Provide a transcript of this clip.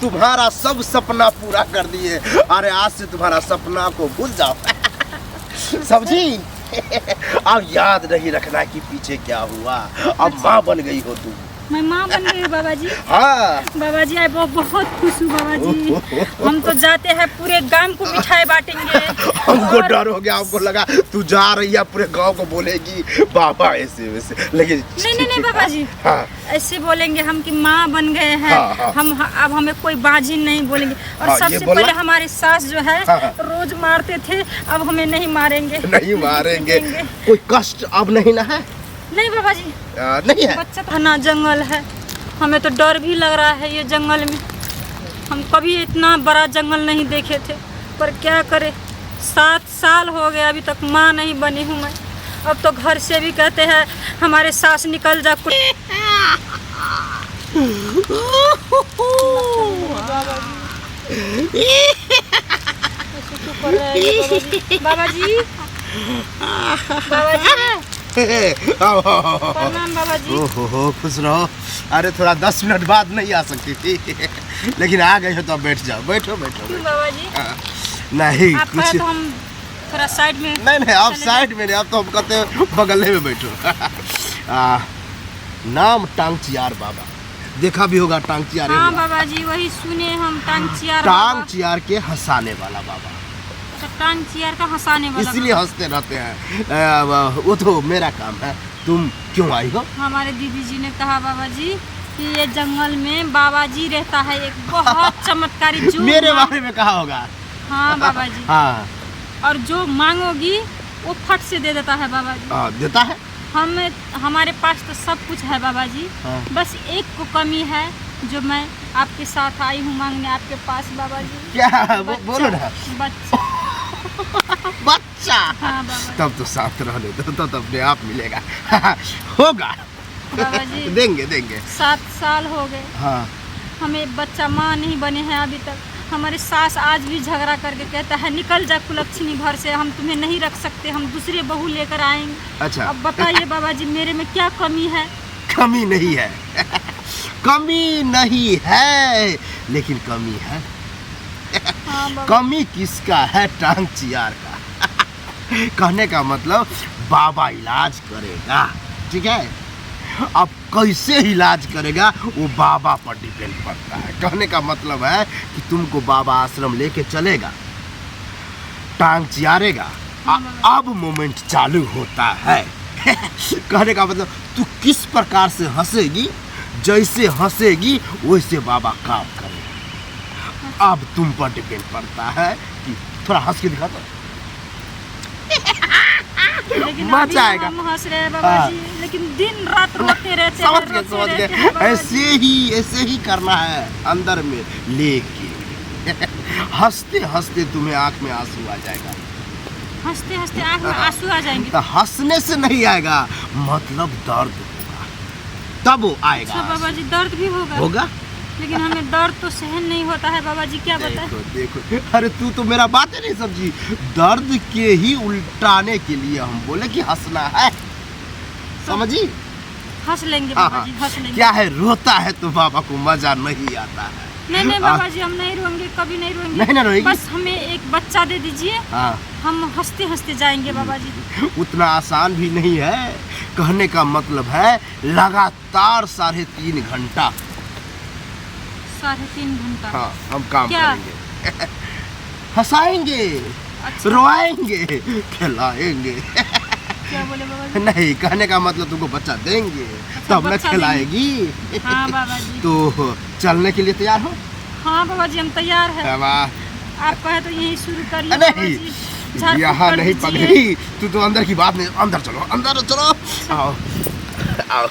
तुम्हारा सब सपना पूरा कर दिए। अरे आज से तुम्हारा सपना को भूल जाओ। समझी? अब याद नहीं रखना कि पीछे क्या हुआ। अब माँ बन गई हो तुम। मैं माँ बन गई हूँ बाबा जी। हाँ बाबा जी आई बहुत खुश हूँ बाबा जी। हम तो जाते हैं पूरे गांव को मिठाई बांटेंगे। हमको डर हो गया, हमको लगा तू जा रही है पूरे गांव को बोलेगी बाबा ऐसे वैसे, लेकिन नहीं बाबा जी। हाँ। ऐसे बोलेंगे हम कि माँ बन गए हैं। हाँ। हम अब हमें कोई बाजी नहीं बोलेंगे। और हाँ, सबसे पहले हमारे सास जो है रोज मारते थे, अब हमें नहीं मारेंगे। नहीं मारेंगे। कोई कष्ट अब नहीं ना है? नहीं बाबा जी नहीं है। बच्चा था ना, जंगल है, हमें तो डर भी लग रहा है ये जंगल में। हम कभी इतना बड़ा जंगल नहीं देखे थे, पर क्या करें 7 साल हो गए अभी तक माँ नहीं बनी हूँ मैं। अब तो घर से भी कहते हैं हमारे सास निकल जा कुछ। बाबा जी बाबा जी प्रणाम बाबा जी। ओहो खुश रहो। अरे थोड़ा 10 मिनट बाद नहीं आ सकती थी, लेकिन आ गई हो तो बैठ जाओ। बैठो बैठो। क्यों बाबा जी? नहीं आप कुछ तो हम थोड़ा साइड में। नहीं आप साइड में नहीं, आप तो हम कहते हैं बगल में बैठो। नाम टांगचियार बाबा, देखा भी होगा टांगचियार। हाँ बाबा जी वही सुने हम, टांगचियार। टांगचियार के हंसाने वाला बाबा। टांगचियार का हंसाने वाला, इसलिए हंसते रहते हैं। वो तो मेरा काम है। तुम क्यों आई हो? हमारे दीदी जी ने कहा बाबा जी कि ये जंगल में बाबा जी रहता है एक बहुत चमत्कारी जो मेरे बारे में कहा होगा। हाँ बाबा जी। हाँ। और जो मांगोगी वो फट से दे देता है बाबा जी। देता है। हमारे पास तो सब कुछ है बाबा जी। हाँ। बस एक को कमी है, जो मैं आपके साथ आई हूँ मांगने आपके पास बाबा जी। क्या बोलो ना। बच्चा। बच्चा। हाँ बाबा तब तो साथ रहने दो, तो अपने आप मिलेगा। होगा बाबा जी। देंगे देंगे। 7 साल हो गए। हाँ। हमें बच्चा माँ नहीं बने हैं अभी तक। हमारे सास आज भी झगड़ा करके कहता है निकल जा कुलक्षणी घर से, हम तुम्हें नहीं रख सकते, हम दूसरे बहू लेकर आएंगे। अच्छा अब बताइए बाबा जी मेरे में क्या कमी है? कमी नहीं है। कमी नहीं है, लेकिन कमी है। हाँ बाबा। कमी किसका है? टांगचियार का। कहने का मतलब बाबा इलाज करेगा, ठीक है। अब कैसे इलाज करेगा वो बाबा पर डिपेंड करता है। कहने का मतलब है कि तुमको बाबा आश्रम लेके चलेगा, टांग चियारेगा। अब मोमेंट चालू होता है। कहने का मतलब तू किस प्रकार से हंसेगी, जैसे हंसेगी वैसे बाबा काम करेगा। अब तुम पर डिपेंड करता है कि थोड़ा हंस के दिखा दो। लेकिन मजा आएगा। हम हंस रहे हैं बाबा जी, लेकिन दिन रात रोते रहते हैं। समझ गए। ऐसे ही करना है, अंदर में लेके। हंसते हंसते तुम्हें आंख में आंसू आ जाएगा। हंसते हंसते आंख में आंसू आ जाएंगे। तो हंसने से नहीं आएगा, मतलब दर्द होगा तब वो आएगा। अच्छा बाबा जी दर्द भी होगा। लेकिन हमें दर्द तो सहन नहीं होता है बाबा जी, क्या बताएं? देखो अरे तू तो मेरा बात ही नहीं समझी। दर्द के ही उल्टाने के लिए हम बोले कि हंसना है, समझी? हंस लेंगे बाबा जी, हंस लेंगे। क्या है, रोता है तो बाबा को मजा नहीं आता है। नहीं बाबा जी हम नहीं रोएंगे, कभी नहीं रोएंगे। नहीं ना रोएंगे। बस हमें एक बच्चा दे दीजिए, हम हंसते हंसते जाएंगे बाबा जी। उतना आसान भी नहीं है। कहने का मतलब है लगातार 3.5 घंटा। 3.5 घंटा। हाँ हम काम क्या? करेंगे। हंसाएंगे। अच्छा। रोएंगे, खिलाएंगे। क्या बोले बाबा जी? नहीं, कहने का मतलब तुमको बच्चा देंगे। अच्छा, तब न बच्चा खिलाएगी। हाँ बाबा जी। तो चलने के लिए तैयार हो? हाँ बाबा जी हम तैयार है। आप कहे तो यही शुरू कर लो बाबा जी। यहाँ नहीं पगड़ी, तू तो अंदर की बात नहीं। अंदर चलो, अंदर चलो। आओ आओ।